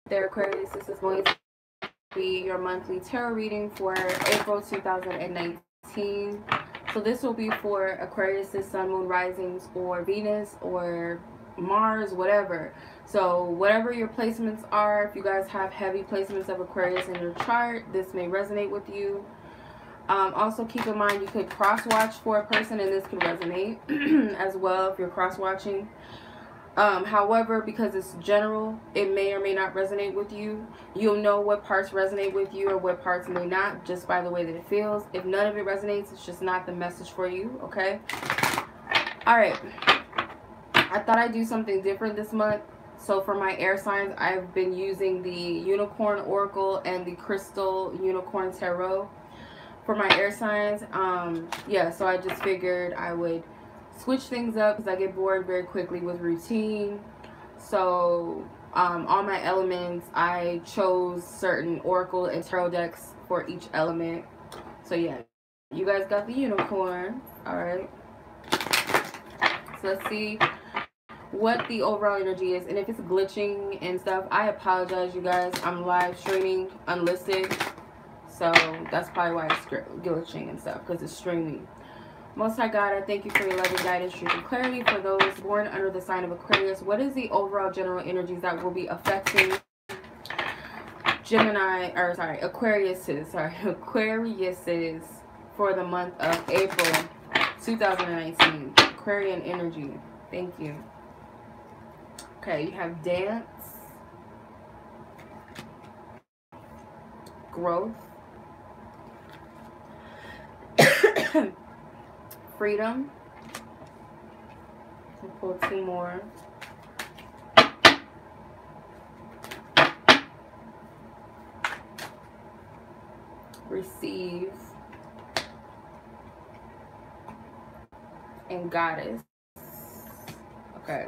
there, Aquarius. This is going to be your monthly tarot reading for April 2019. So this will be for Aquarius' Sun, Moon, Risings, or Venus, or Mars, whatever. So whatever your placements are, if you guys have heavy placements of Aquarius in your chart, this may resonate with you. Also keep in mind you could cross-watch for a person and this could resonate as well if you're cross-watching. However, because it's general, it may or may not resonate with you. You'll know what parts resonate with you or what parts may not just by the way that it feels. If none of it resonates, it's just not the message for you, okay? Alright. I thought I'd do something different this month. So for my air signs, I've been using the Unicorn Oracle and the Crystal Unicorn Tarot. For my air signs, yeah, so I just figured I would switch things up because I get bored very quickly with routine. So all my elements, I chose certain oracle and tarot decks for each element. So yeah, you guys got the unicorn. All right, so let's see what the overall energy is, and if it's glitching and stuff, I apologize, you guys. I'm live streaming unlisted, so that's probably why it's glitching and stuff, because it's streaming. Most High God, I thank you for your loving guidance, truth, and clarity. For those born under the sign of Aquarius, what is the overall general energies that will be affecting Aquariuses for the month of April 2019? Aquarian energy. Thank you. Okay, you have dance, growth, freedom. We'll pull two more. Receive and goddess. Okay.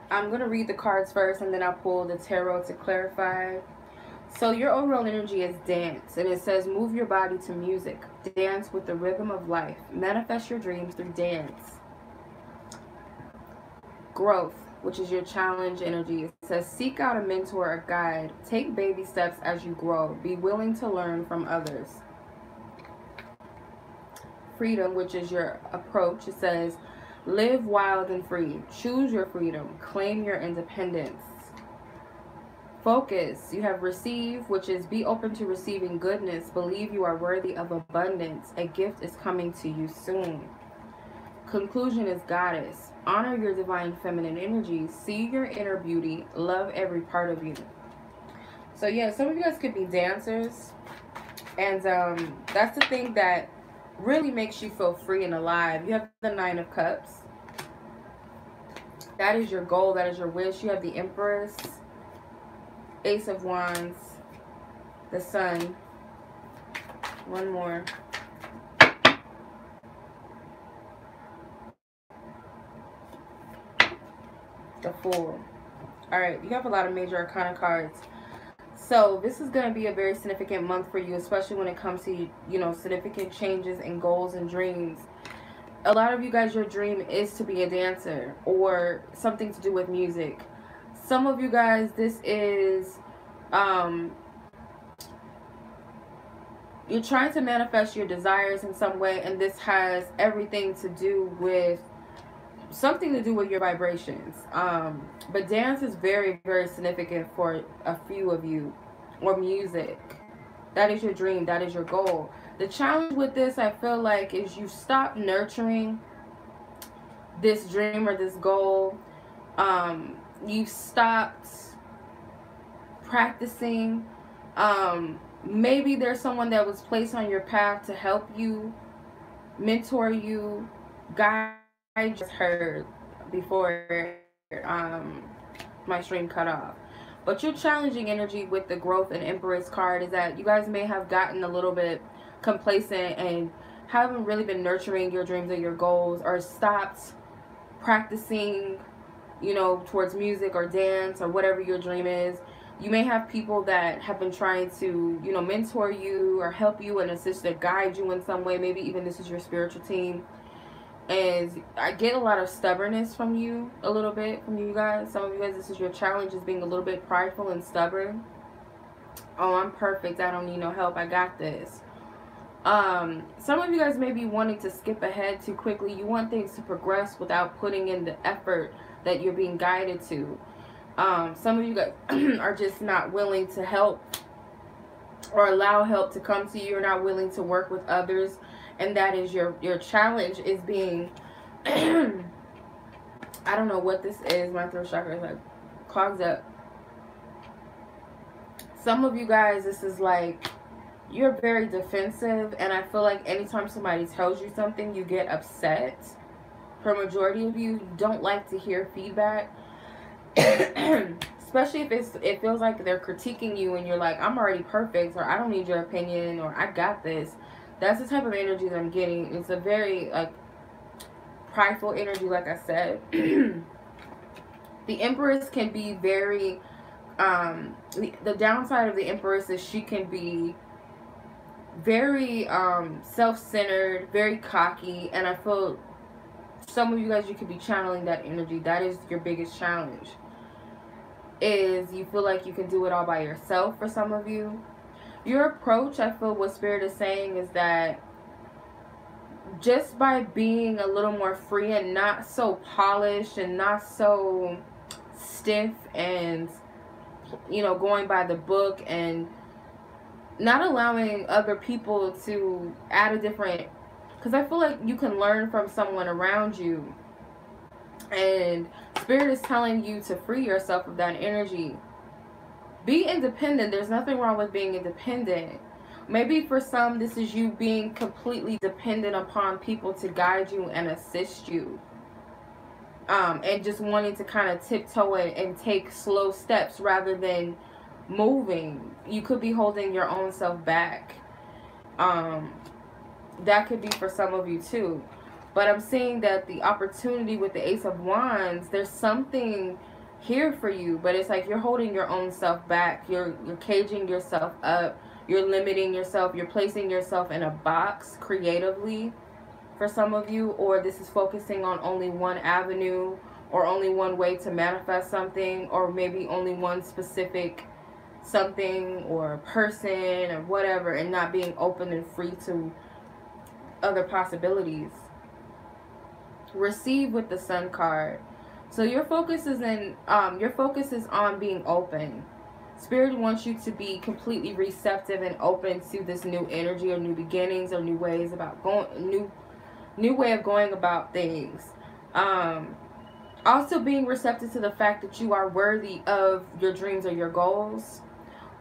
I'm going to read the cards first and then I'll pull the tarot to clarify. So your overall energy is dance, and it says move your body to music. Dance with the rhythm of life. Manifest your dreams through dance. Growth, which is your challenge energy. It says seek out a mentor or guide. Take baby steps as you grow. Be willing to learn from others. Freedom, which is your approach. It says live wild and free. Choose your freedom. Claim your independence. Focus, you have receive, which is be open to receiving goodness. Believe you are worthy of abundance. A gift is coming to you soon. Conclusion is goddess. Honor your divine feminine energy. See your inner beauty. Love every part of you. So yeah, some of you guys could be dancers. And that's the thing that really makes you feel free and alive. You have the Nine of Cups. That is your goal. That is your wish. You have the Empress, Ace of Wands, the Sun. One more. The Fool. Alright, you have a lot of major arcana cards. So this is going to be a very significant month for you, especially when it comes to, you know, significant changes and goals and dreams. A lot of you guys, your dream is to be a dancer or something to do with music. Some of you guys, this is, you're trying to manifest your desires in some way, and this has everything to do with, something to do with your vibrations. But dance is very, very significant for a few of you, or music. That is your dream. That is your goal. The challenge with this, I feel like, is you stop nurturing this dream or this goal. You've stopped practicing. Maybe there's someone that was placed on your path to help you, mentor you, guide. I just heard before my stream cut off. But your challenging energy with the Growth and Empress card is that you guys may have gotten a little bit complacent and haven't really been nurturing your dreams or your goals, or stopped practicing, you know, towards music or dance or whatever your dream is. You may have people that have been trying to, you know, mentor you or help you and assist to guide you in some way. Maybe even this is your spiritual team. is I get a lot of stubbornness from you, a little bit from you guys. Some of you guys, this is your challenge, is being a little bit prideful and stubborn. Oh, I'm perfect, I don't need no help, I got this. Some of you guys may be wanting to skip ahead too quickly. You want things to progress without putting in the effort that you're being guided to. Some of you guys are just not willing to help or allow help to come to you. You're not willing to work with others, and that is your challenge, is being I don't know what this is. My throat chakra is like clogged up. Some of you guys, this is like you're very defensive, and I feel like anytime somebody tells you something, you get upset. For a majority of you, you don't like to hear feedback. Especially if it feels like they're critiquing you and you're like, I'm already perfect, or I don't need your opinion, or I got this. That's the type of energy that I'm getting. It's a very like prideful energy, like I said. The Empress can be very the downside of the Empress is she can be very self-centered, very cocky, and I feel some of you guys, you could be channeling that energy. That is your biggest challenge, is you feel like you can do it all by yourself. For some of you, your approach, I feel what Spirit is saying is that just by being a little more free and not so polished and not so stiff and, you know, going by the book and not allowing other people to add a different, because I feel like you can learn from someone around you, and Spirit is telling you to free yourself of that energy. Be independent. There's nothing wrong with being independent. Maybe for some, this is you being completely dependent upon people to guide you and assist you. And just wanting to kind of tiptoe and take slow steps rather than moving. You could be holding your own self back. That could be for some of you too. But I'm seeing that the opportunity with the Ace of Wands, there's something here for you, but it's like you're holding your own self back. You're caging yourself up. You're limiting yourself. You're placing yourself in a box creatively for some of you, or this is focusing on only one avenue or only one way to manifest something, or maybe only one specific something or person or whatever, and not being open and free to other possibilities. Receive with the Sun card. So your focus is on being open. Spirit wants you to be completely receptive and open to this new energy or new beginnings or new ways about going, new way of going about things. Also being receptive to the fact that you are worthy of your dreams or your goals,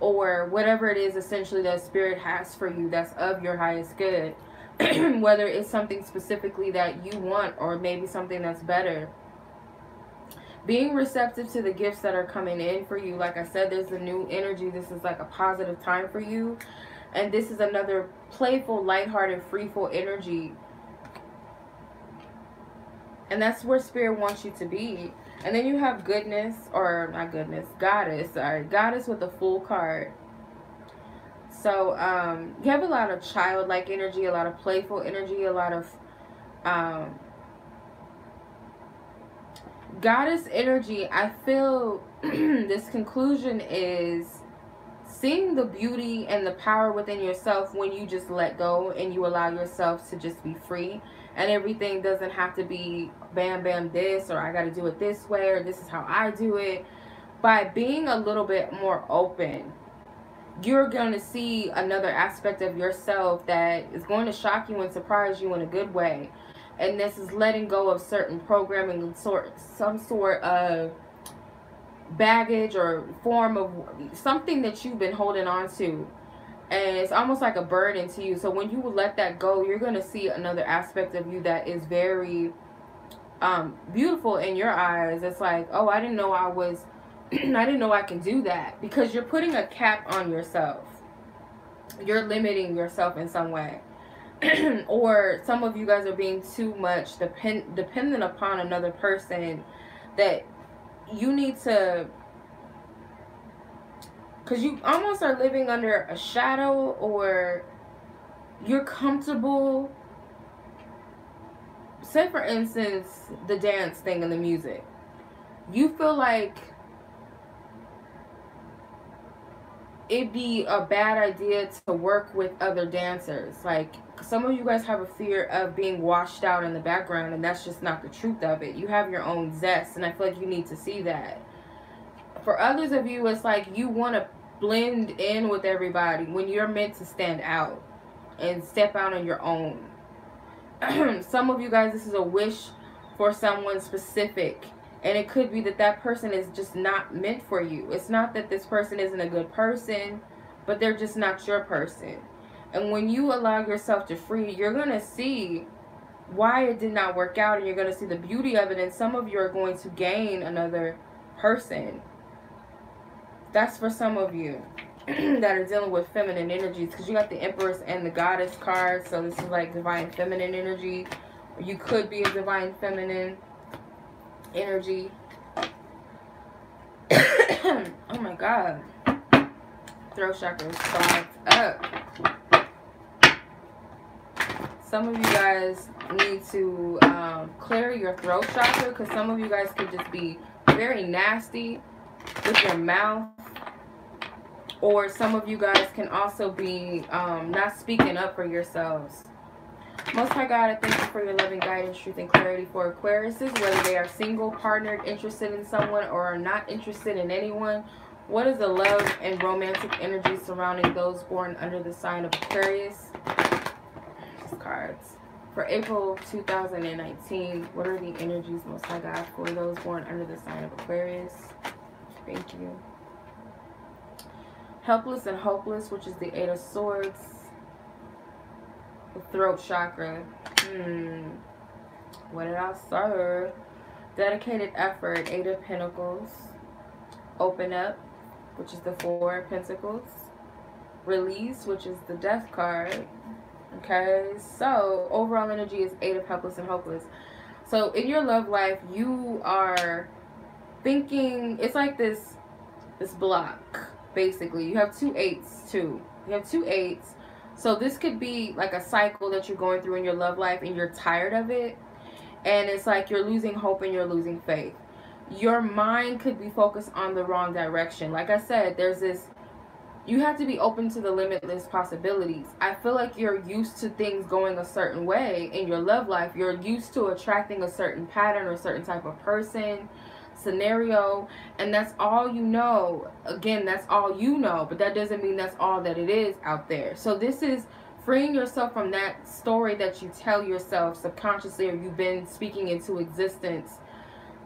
or whatever it is essentially that Spirit has for you that's of your highest good. Whether it's something specifically that you want, or maybe something that's better. Being receptive to the gifts that are coming in for you. Like I said, there's a new energy. This is like a positive time for you. And this is another playful, lighthearted, freeful energy. And that's where Spirit wants you to be. And then you have goodness, or not goodness, goddess. Sorry, goddess with the Fool card. So you have a lot of childlike energy, a lot of playful energy, a lot of goddess energy. I feel this conclusion is seeing the beauty and the power within yourself when you just let go and you allow yourself to just be free. And everything doesn't have to be bam, bam, this, or I got to do it this way, or this is how I do it. By being a little bit more open, you're going to see another aspect of yourself that is going to shock you and surprise you in a good way. And this is letting go of certain programming and some sort of baggage or form of something that you've been holding on to. And it's almost like a burden to you. So when you let that go, you're going to see another aspect of you that is very beautiful in your eyes. It's like, oh, I didn't know I was... I didn't know I can do that, because you're putting a cap on yourself. You're limiting yourself in some way. Or some of you guys are being too much dependent upon another person, that you need to, because you almost are living under a shadow, or you're comfortable say for instance, the dance thing and the music. You feel like it'd be a bad idea to work with other dancers. Like, some of you guys have a fear of being washed out in the background, and that's just not the truth of it. You have your own zest, and I feel like you need to see that. For others of you, it's like you want to blend in with everybody when you're meant to stand out and step out on your own. Some of you guys, this is a wish for someone specific, and it could be that that person is just not meant for you. It's not that this person isn't a good person, but they're just not your person. And when you allow yourself to free, you're going to see why it did not work out, and you're going to see the beauty of it. And some of you are going to gain another person. That's for some of you that are dealing with feminine energies, because you got the Empress and the Goddess card. So this is like divine feminine energy. You could be a divine feminine energy. Oh my God. Throat chakra is clogged up. Some of you guys need to clear your throat chakra, because some of you guys could just be very nasty with your mouth. Or some of you guys can also be not speaking up for yourselves. Most High God, I thank you for your loving guidance, truth, and clarity for Aquariuses, whether they are single, partnered, interested in someone, or are not interested in anyone. What is the love and romantic energy surrounding those born under the sign of Aquarius? These cards. For April 2019, what are the energies, Most High God, for those born under the sign of Aquarius? Thank you. Helpless and hopeless, which is the Eight of Swords. The throat chakra. What did I say? Dedicated effort, Eight of Pentacles. Open up, which is the Four of Pentacles. Release, which is the Death card. Okay, so overall energy is Eight of Helpless and Hopeless. So in your love life, you are thinking, it's like this block. Basically, you have two eights too. You have two eights. So this could be like a cycle that you're going through in your love life, and you're tired of it. And it's like you're losing hope and you're losing faith. Your mind could be focused on the wrong direction. Like I said, there's this, you have to be open to the limitless possibilities. I feel like you're used to things going a certain way in your love life. You're used to attracting a certain pattern or a certain type of person, scenario, and that's all you know. Again, that's all you know, but that doesn't mean that's all that it is out there. So this is freeing yourself from that story that you tell yourself subconsciously, or you've been speaking into existence.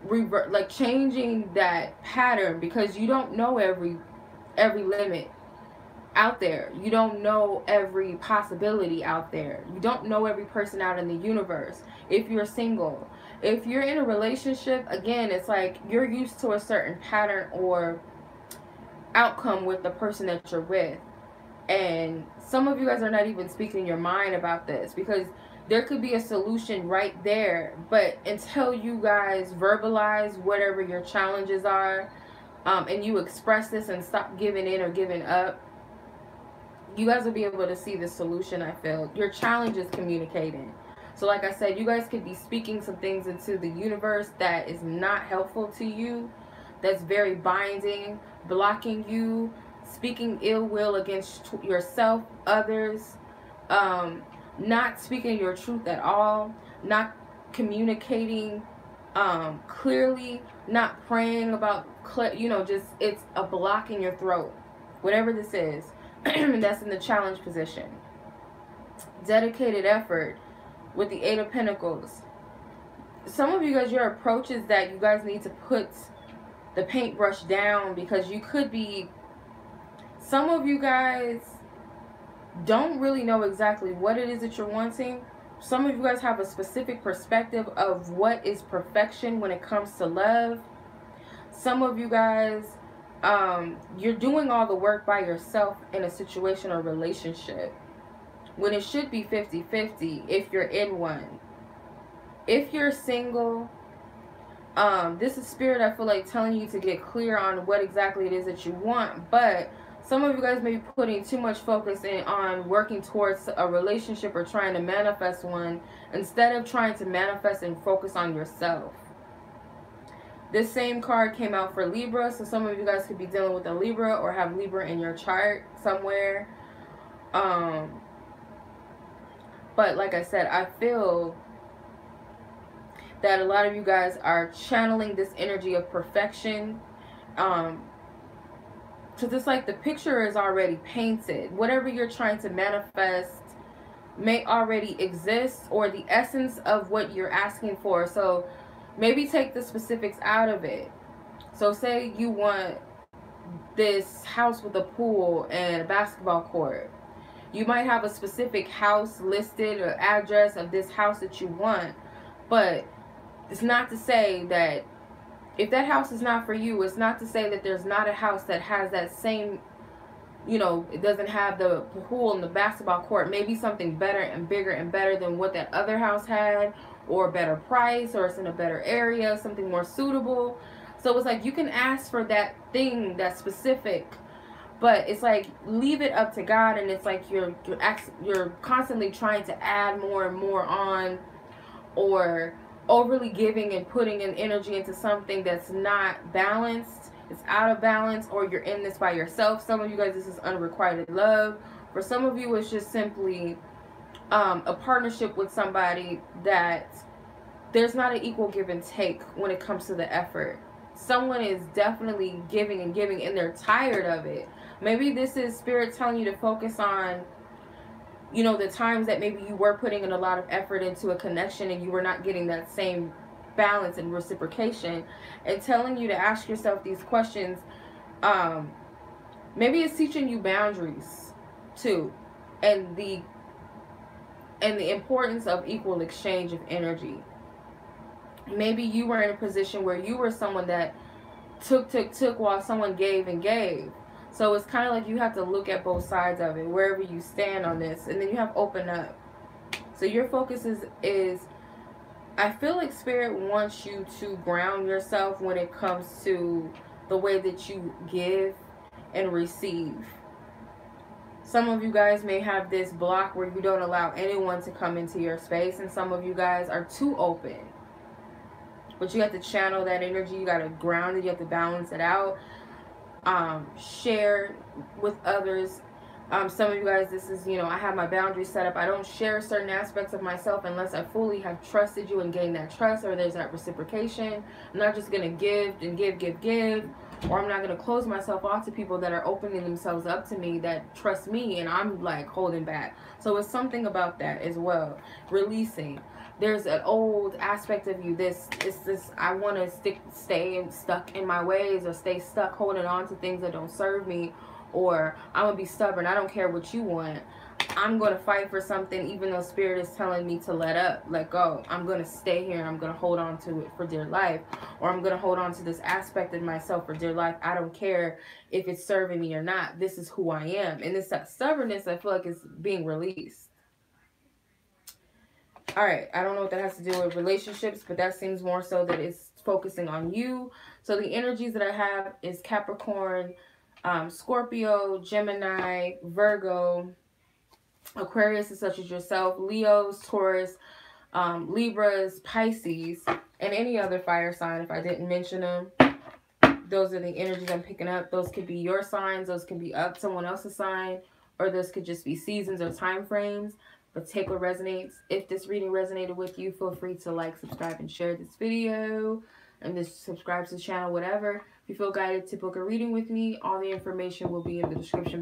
Like changing that pattern, because you don't know every limit out there. You don't know every possibility out there. You don't know every person out in the universe. If you're single, if you're in a relationship, again, it's like you're used to a certain pattern or outcome with the person that you're with. And some of you guys are not even speaking your mind about this, because there could be a solution right there. But until you guys verbalize whatever your challenges are, and you express this and stop giving in or giving up, you guys will be able to see the solution. I feel your challenge is communicating. So like I said, you guys could be speaking some things into the universe that is not helpful to you, that's very binding, blocking you, speaking ill will against yourself, others, not speaking your truth at all, not communicating clearly, not praying about, just it's a block in your throat. Whatever this is, that's in the challenge position. Dedicated effort with the Eight of Pentacles. Some of you guys, your approach is that you guys need to put the paintbrush down, because you could be, some of you guys don't really know exactly what it is that you're wanting. Some of you guys have a specific perspective of what is perfection when it comes to love. Some of you guys, you're doing all the work by yourself in a situation or relationship, when it should be 50-50 if you're in one. If you're single, this is spirit, I feel like, telling you to get clear on what exactly it is that you want. But Some of you guys may be putting too much focus on working towards a relationship or trying to manifest one instead of trying to manifest and focus on yourself. This same card came out for Libra, so some of you guys could be dealing with a Libra or have Libra in your chart somewhere. But like I said, I feel that a lot of you guys are channeling this energy of perfection. So just like the picture is already painted. Whatever you're trying to manifest may already exist, or the essence of what you're asking for. So maybe take the specifics out of it. So say you want this house with a pool and a basketball court. You might have a specific house listed or address of this house that you want, but it's not to say that if that house is not for you, it's not to say that there's not a house that has that same, you know, it doesn't have the pool and the basketball court. Maybe something better and bigger and better than what that other house had, or a better price, or it's in a better area, something more suitable. So it's like you can ask for that thing that's specific, but it's like leave it up to God, and it's like you're constantly trying to add more and more on, or overly giving and putting in energy into something that's not balanced. It's out of balance, or you're in this by yourself. Some of you guys, this is unrequited love. For some of you, it's just simply a partnership with somebody that there's not an equal give and take when it comes to the effort. Someone is definitely giving and giving, and they're tired of it. Maybe this is Spirit telling you to focus on, you know, the times that maybe you were putting in a lot of effort into a connection and you were not getting that same balance and reciprocation, and telling you to ask yourself these questions. Maybe it's teaching you boundaries too, and the importance of equal exchange of energy. Maybe you were in a position where you were someone that took while someone gave and gave. So it's kind of like you have to look at both sides of it, wherever you stand on this, and then you have open up. So your focus is I feel like Spirit wants you to ground yourself when it comes to the way that you give and receive. Some of you guys may have this block where you don't allow anyone to come into your space, and some of you guys are too open. But you have to channel that energy. You got to ground it. You have to balance it out. Share with others. Some of you guys, this is, you know, I have my boundaries set up. I don't share certain aspects of myself unless I fully have trusted you and gained that trust, or there's that reciprocation. I'm not just going to give and give, or I'm not going to close myself off to people that are opening themselves up to me, that trust me, and I'm like holding back. So it's something about that as well. Releasing. There's an old aspect of you. This I want to stay stuck in my ways, or stay stuck holding on to things that don't serve me, or I'm gonna be stubborn. I don't care what you want. I'm gonna fight for something even though Spirit is telling me to let go. I'm gonna stay here and I'm gonna hold on to it for dear life, or I'm gonna hold on to this aspect of myself for dear life. I don't care if it's serving me or not. This is who I am, and it's that stubbornness I feel like is being released. Alright, I don't know what that has to do with relationships, but that seems more so that it's focusing on you. So the energies that I have is Capricorn, Scorpio, Gemini, Virgo, Aquarius is such as yourself, Leos, Taurus, Libras, Pisces, and any other fire sign if I didn't mention them. Those are the energies I'm picking up. Those could be your signs, those could be up someone else's sign, or those could just be seasons or time frames. But take what resonates. If this reading resonated with you, feel free to like, subscribe, and share this video. And just subscribe to the channel, whatever. If you feel guided to book a reading with me, all the information will be in the description